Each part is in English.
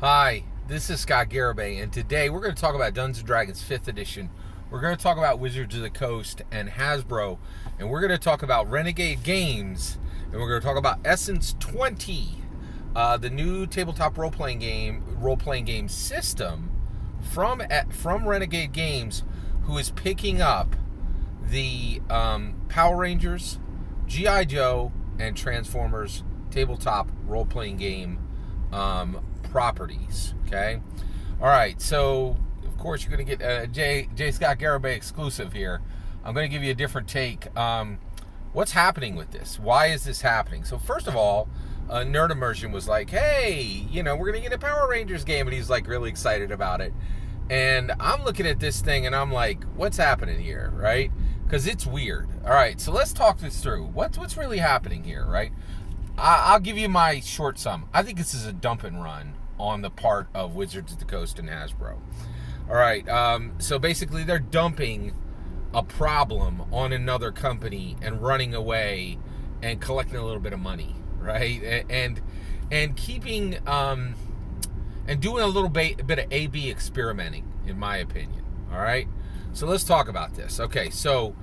Hi, this is Scott Garibay, and today we're going to talk about Dungeons & Dragons 5th Edition. We're going to talk about Wizards of the Coast and Hasbro, and we're going to talk about Renegade Games, and we're going to talk about Essence 20, the new tabletop role-playing game system from Renegade Games, who is picking up the Power Rangers, G.I. Joe, and Transformers tabletop role-playing game properties. Okay, all right. So of course you're going to get J. Scott Garibay exclusive here. I'm going to give you a different take. What's happening with this? Why is this happening? So first of all, Nerd Immersion was like, hey, we're going to get a Power Rangers game, and he's like really excited about it. And I'm looking at this thing and I'm like, what's happening here, right? Because it's weird. All right, so let's talk this through. What's really happening here, right? I'll give you my short sum. I think this is a dump and run on the part of Wizards of the Coast and Hasbro. All right, so basically they're dumping a problem on another company and running away and collecting a little bit of money, right? And keeping and doing a little bit of A/B experimenting, in my opinion. All right, so let's talk about this. Okay, so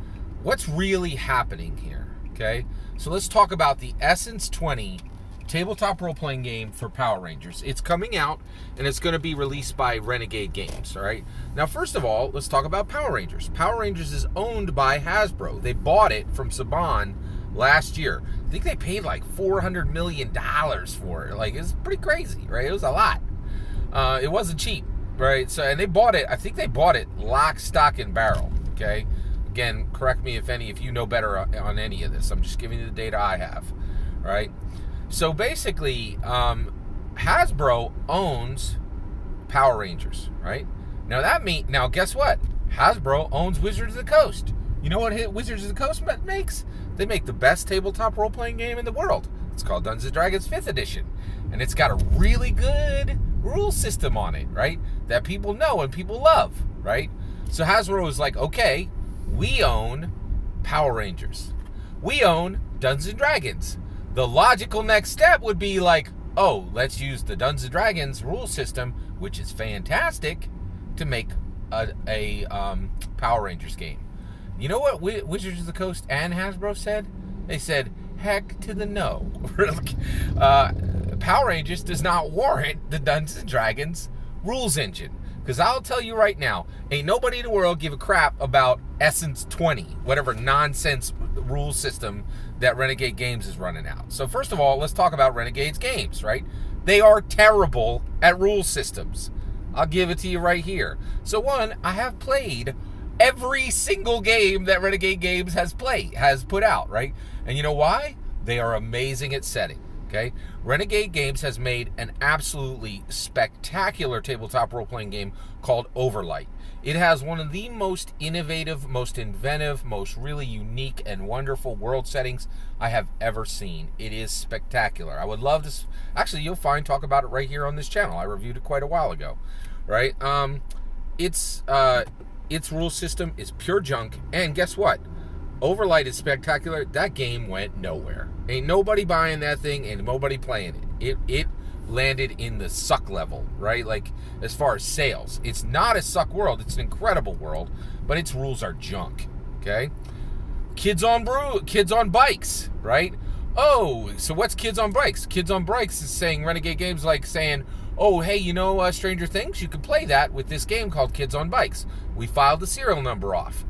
what's really happening here? Okay, so let's talk about the Essence 20 tabletop role-playing game for Power Rangers. It's coming out, and it's going to be released by Renegade Games, all right? Now, first of all, let's talk about Power Rangers. Power Rangers is owned by Hasbro. They bought it from Saban last year. I think they paid like $400 million for it. Like, it's pretty crazy, right? It was a lot. It wasn't cheap, right? So, and they bought it, I think they bought it lock, stock, and barrel, okay? Again, correct me if you know better on any of this. I'm just giving you the data I have, right? So basically, Hasbro owns Power Rangers, right? Now guess what? Hasbro owns Wizards of the Coast. You know what Wizards of the Coast makes? They make the best tabletop role-playing game in the world. It's called Dungeons & Dragons 5th Edition. And it's got a really good rule system on it, right? That people know and people love, right? So Hasbro is like, okay, we own Power Rangers. We own Dungeons & Dragons. The logical next step would be like, oh, let's use the Dungeons & Dragons rule system, which is fantastic, to make a Power Rangers game. You know what Wizards of the Coast and Hasbro said? They said, heck to the no. Power Rangers does not warrant the Dungeons & Dragons rules engine. Because I'll tell you right now, ain't nobody in the world give a crap about Essence 20, whatever nonsense rule system that Renegade Games is running out. So first of all, let's talk about Renegade's games, right? They are terrible at rule systems. I'll give it to you right here. So one, I have played every single game that Renegade Games has put out, right? And you know why? They are amazing at setting. Okay, Renegade Games has made an absolutely spectacular tabletop role-playing game called Overlight. It has one of the most innovative, most inventive, most really unique and wonderful world settings I have ever seen. It is spectacular. I would love to... Actually, you'll talk about it right here on this channel. I reviewed it quite a while ago, right? Its rule system is pure junk, and guess what? Overlight is spectacular. That game went nowhere. Ain't nobody buying that thing, ain't nobody playing it. It landed in the suck level, right? Like, as far as sales. It's not a suck world. It's an incredible world, but its rules are junk, okay? Kids on bikes, right? Oh, so what's Kids on Bikes? Kids on Bikes is saying, Renegade Games like saying, oh, hey, Stranger Things? You could play that with this game called Kids on Bikes. We filed the serial number off.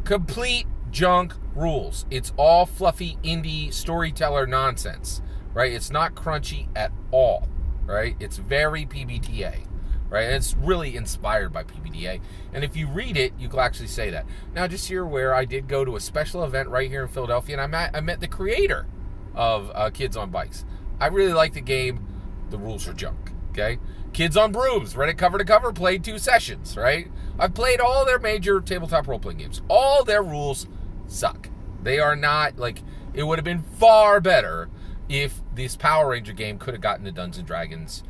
Complete junk rules. It's all fluffy indie storyteller nonsense, right? It's not crunchy at all, right? It's very PBTA, right? And it's really inspired by PBTA. And if you read it, you can actually say that. Now, just so you're aware, I did go to a special event right here in Philadelphia, and I met the creator of Kids on Bikes. I really like the game. The rules are junk, okay? Kids on Brooms, read it cover to cover, played 2 sessions, right? I've played all their major tabletop role-playing games. All their rules suck. They are not, like, it would have been far better if this Power Ranger game could have gotten the Dungeons & Dragons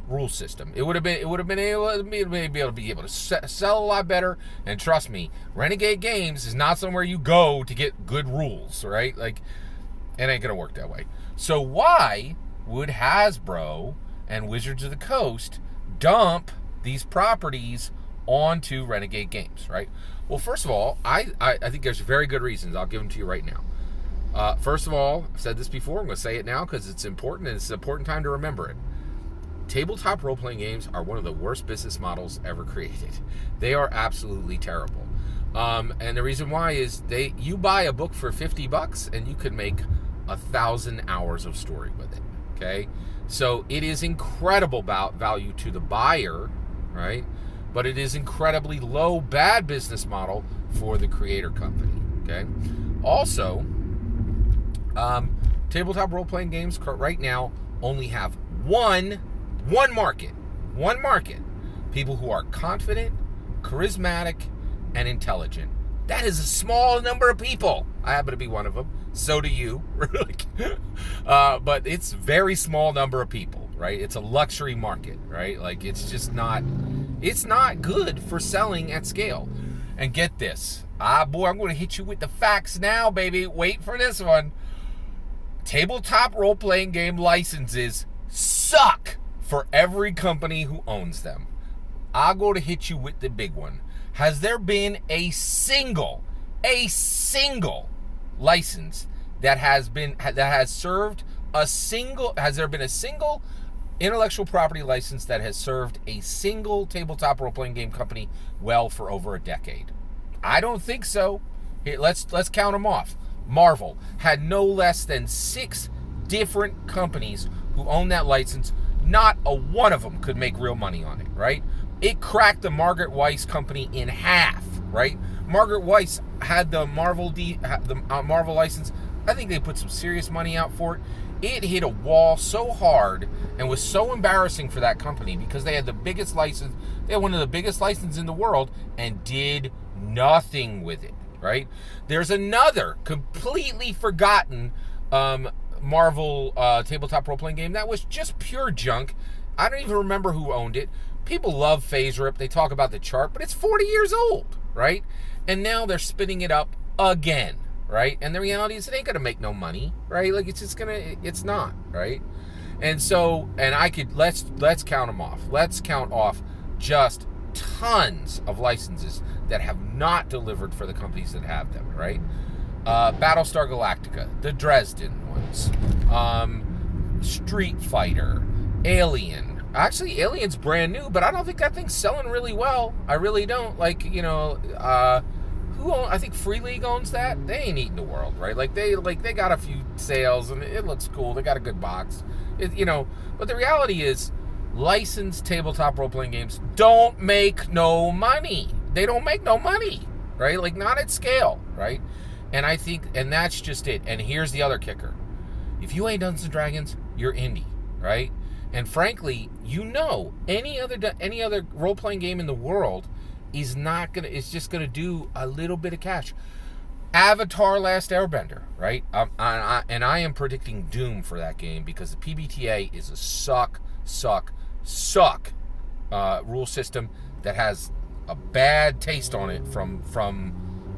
rule system. It would have been able to be able to sell a lot better. And trust me, Renegade Games is not somewhere you go to get good rules, right? Like, it ain't gonna work that way. So why would Hasbro and Wizards of the Coast dump these properties onto Renegade Games, right? Well, first of all, I think there's very good reasons. I'll give them to you right now. First of all, I've said this before. I'm going to say it now because it's important, and it's an important time to remember it. Tabletop role-playing games are one of the worst business models ever created. They are absolutely terrible. And the reason why is you buy a book for $50 and you could make 1,000 hours of story with it. Okay, so it is incredible value to the buyer, right? But it is incredibly low, bad business model for the creator company. Okay, also, tabletop role-playing games right now only have one market. People who are confident, charismatic, and intelligent. That is a small number of people. I happen to be one of them. So do you. But it's a very small number of people, right? It's a luxury market, right? Like, it's just not, it's not good for selling at scale. And get this. Boy, I'm going to hit you with the facts now, baby. Wait for this one. Tabletop role-playing game licenses suck for every company who owns them. I'll go to hit you with the big one. Has there been a single license that has served a single? Has there been a single intellectual property license that has served a single tabletop role-playing game company well for over a decade? I don't think so. Here, let's count them off. Marvel had no less than 6 different companies who own that license. Not a one of them could make real money on it, right? It cracked the Margaret Weis company in half, right? Margaret Weis had the Marvel Marvel license. I think they put some serious money out for it. It hit a wall so hard and was so embarrassing for that company because they had the biggest license. They had one of the biggest licenses in the world and did nothing with it, right? There's another completely forgotten Marvel tabletop role-playing game that was just pure junk. I don't even remember who owned it. People love Phase Rip. They talk about the chart, but it's 40 years old, right? And now they're spinning it up again, right? And the reality is it ain't going to make no money, right? Like, it's not, right? And so, let's count them off. Let's count off just tons of licenses that have not delivered for the companies that have them, right? Battlestar Galactica, the Dresden ones, Street Fighter, Alien. Actually, Alien's brand new, but I don't think that thing's selling really well. I really don't. Like, I think Free League owns that. They ain't eating the world, right? They got a few sales and it looks cool. They got a good box, But the reality is, licensed tabletop role-playing games don't make no money. They don't make no money, right? Like, not at scale, right? And I think, and that's just it. And here's the other kicker. If you ain't Dungeons & Dragons, you're indie, right? And frankly, any other role-playing game in the world is just gonna do a little bit of cash. Avatar: Last Airbender, right? And I am predicting doom for that game because the PBTA is a suck rule system that has a bad taste on it from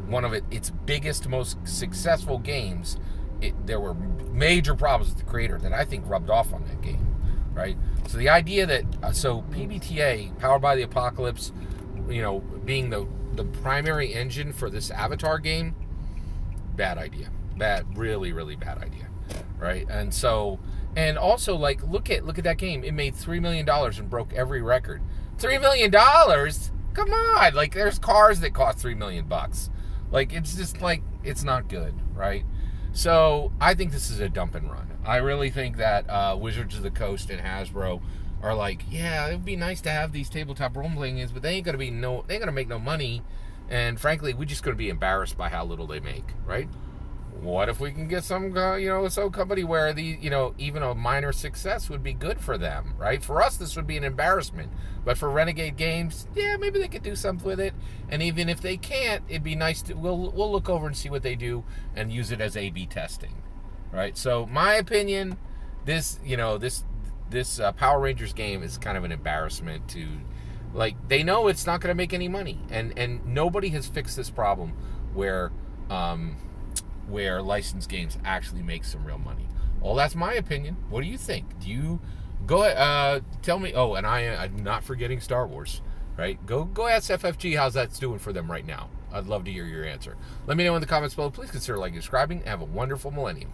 one of its biggest, most successful games. There were major problems with the creator that I think rubbed off on that game, right? So the idea that PBTA, Powered by the Apocalypse, being the primary engine for this Avatar game, bad idea. Really, really bad idea, right? And also, like, look at that game. It made $3 million and broke every record. $3 million? Come on! Like, there's cars that cost $3 million. Like, it's just like, it's not good, right? So I think this is a dump and run. I really think that Wizards of the Coast and Hasbro are like, yeah, it would be nice to have these tabletop role-playing games, but they ain't gonna make no money, and frankly, we're just gonna be embarrassed by how little they make, right? What if we can get some, company where even a minor success would be good for them, right? For us, this would be an embarrassment, but for Renegade Games, yeah, maybe they could do something with it. And even if they can't, it'd be nice to. We'll look over and see what they do and use it as A/B testing, right? So, my opinion, this Power Rangers game is kind of an embarrassment to, like, they know it's not going to make any money, and nobody has fixed this problem where licensed games actually make some real money. Well, that's my opinion. What do you think? Go ahead, tell me. Oh, and I'm not forgetting Star Wars, right? Go ask FFG how's that's doing for them right now. I'd love to hear your answer. Let me know in the comments below. Please consider liking and subscribing. Have a wonderful millennium.